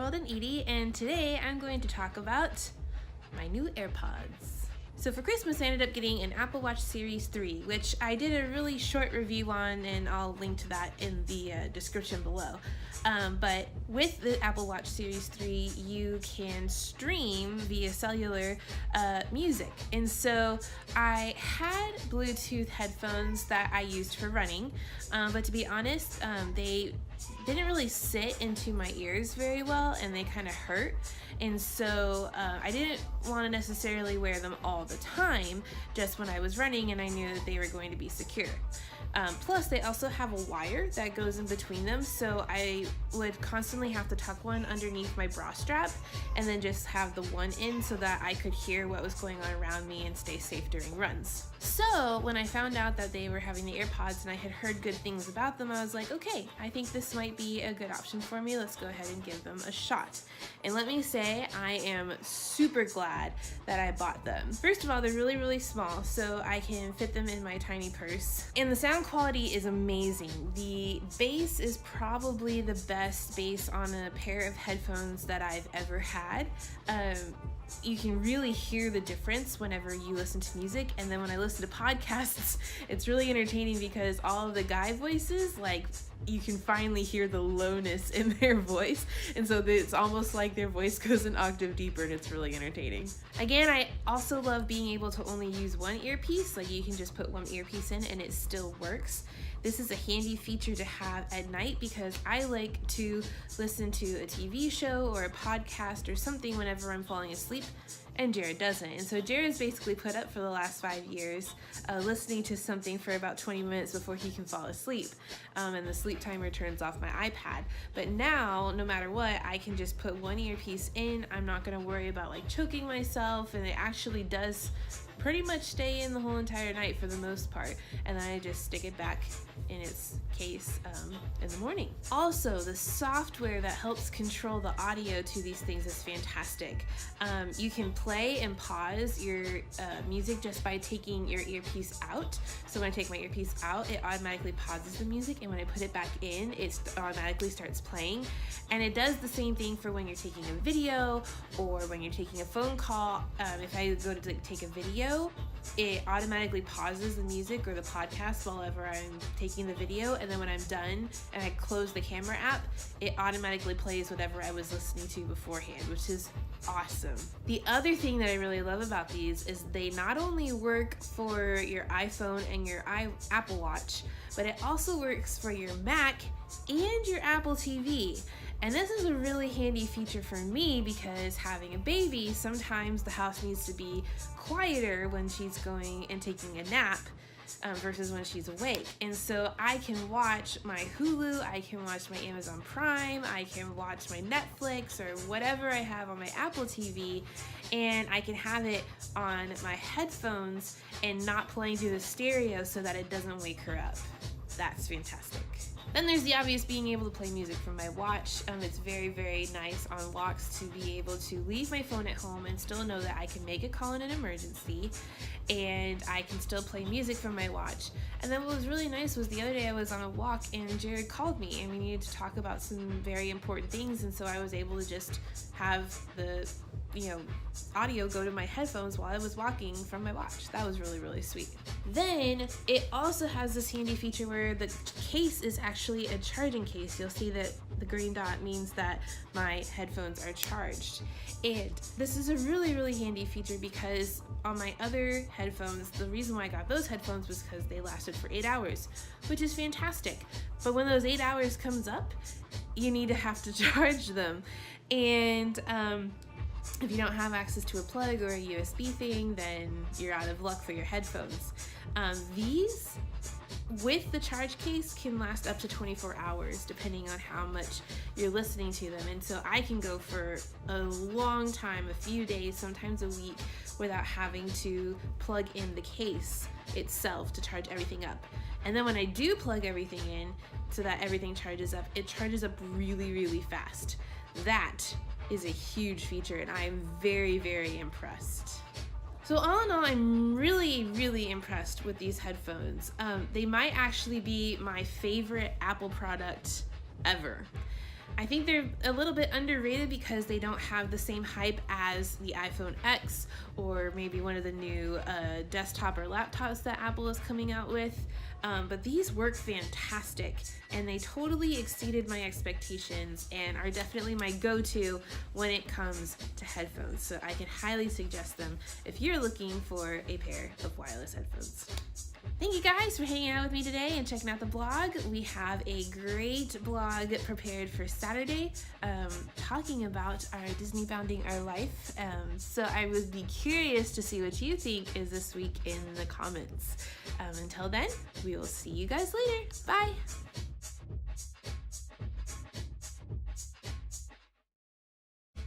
Golden Edie, and today I'm going to talk about my new AirPods. So for Christmas, I ended up getting an Apple Watch Series 3, which I did a really short review on, and I'll link to that in the description below. But with the Apple Watch Series 3, you can stream via cellular music. And so I had Bluetooth headphones that I used for running, but to be honest, they didn't really sit into my ears very well, and they kind of hurt. And so I didn't want to necessarily wear them all the time, just when I was running and I knew that they were going to be secure. Plus, they also have a wire that goes in between them, so I would constantly have to tuck one underneath my bra strap and then just have the one in so that I could hear what was going on around me and stay safe during runs. So when I found out that they were having the AirPods and I had heard good things about them, I was like, okay, I think this might be a good option for me. Let's go ahead and give them a shot. And let me say, I am super glad that I bought them. First of all, they're really, really small, so I can fit them in my tiny purse. And the sound quality is amazing. The bass is probably the best bass on a pair of headphones that I've ever had. You can really hear the difference whenever you listen to music, and then when I listen to podcasts, it's really entertaining because all of the guy voices, like, you can finally hear the lowness in their voice, and so it's almost like their voice goes an octave deeper, and it's really entertaining. Again, I also love being able to only use one earpiece, like you can just put one earpiece in and it still works. This is a handy feature to have at night because I like to listen to a TV show or a podcast or something whenever I'm falling asleep, and Jared doesn't. And so Jared's basically put up for the last 5 years listening to something for about 20 minutes before he can fall asleep, and the sleep timer turns off my iPad. But now, no matter what, I can just put one earpiece in. I'm not going to worry about like choking myself, and it actually does pretty much stay in the whole entire night for the most part, and then I just stick it back in its case in the morning. Also, the software that helps control the audio to these things is fantastic. You can play and pause your music just by taking your earpiece out. So when I take my earpiece out, it automatically pauses the music, and when I put it back in, it automatically starts playing. And it does the same thing for when you're taking a video or when you're taking a phone call. If I go to take a video, it automatically pauses the music or the podcast whenever I'm taking the video, and then when I'm done and I close the camera app, it automatically plays whatever I was listening to beforehand, which is awesome. The other thing that I really love about these is they not only work for your iPhone and your Apple Watch, but it also works for your Mac and your Apple TV. And this is a really handy feature for me because having a baby, sometimes the house needs to be quieter when she's going and taking a nap versus when she's awake. And so I can watch my Hulu, I can watch my Amazon Prime, I can watch my Netflix or whatever I have on my Apple TV, and I can have it on my headphones and not playing through the stereo so that it doesn't wake her up. That's fantastic. Then there's the obvious being able to play music from my watch. It's very, very nice on walks to be able to leave my phone at home and still know that I can make a call in an emergency, and I can still play music from my watch. And then what was really nice was the other day I was on a walk and Jared called me and we needed to talk about some very important things, and so I was able to just have the audio go to my headphones while I was walking from my watch. That was really, really sweet. Then it also has this handy feature where the case is actually a charging case. You'll see that the green dot means that my headphones are charged. And this is a really, really handy feature because on my other headphones, the reason why I got those headphones was because they lasted for 8 hours, which is fantastic. But when those 8 hours comes up, you need to have to charge them. And if you don't have access to a plug or a USB thing, then you're out of luck for your headphones. These, with the charge case, can last up to 24 hours depending on how much you're listening to them. And so I can go for a long time, a few days, sometimes a week, without having to plug in the case itself to charge everything up. And then when I do plug everything in so that everything charges up, it charges up really, really fast. That is a huge feature, and I'm very, very impressed. So all in all, I'm really, really impressed with these headphones. They might actually be my favorite Apple product ever. I think they're a little bit underrated because they don't have the same hype as the iPhone X or maybe one of the new desktop or laptops that Apple is coming out with. But these work fantastic, and they totally exceeded my expectations and are definitely my go-to when it comes to headphones. So I can highly suggest them if you're looking for a pair of wireless headphones. Thank you guys for hanging out with me today and checking out the blog. We have a great blog prepared for Saturday talking about our Disney Bounding Our Life. So I would be curious to see what you think is this week in the comments. Until then, we will see you guys later. Bye!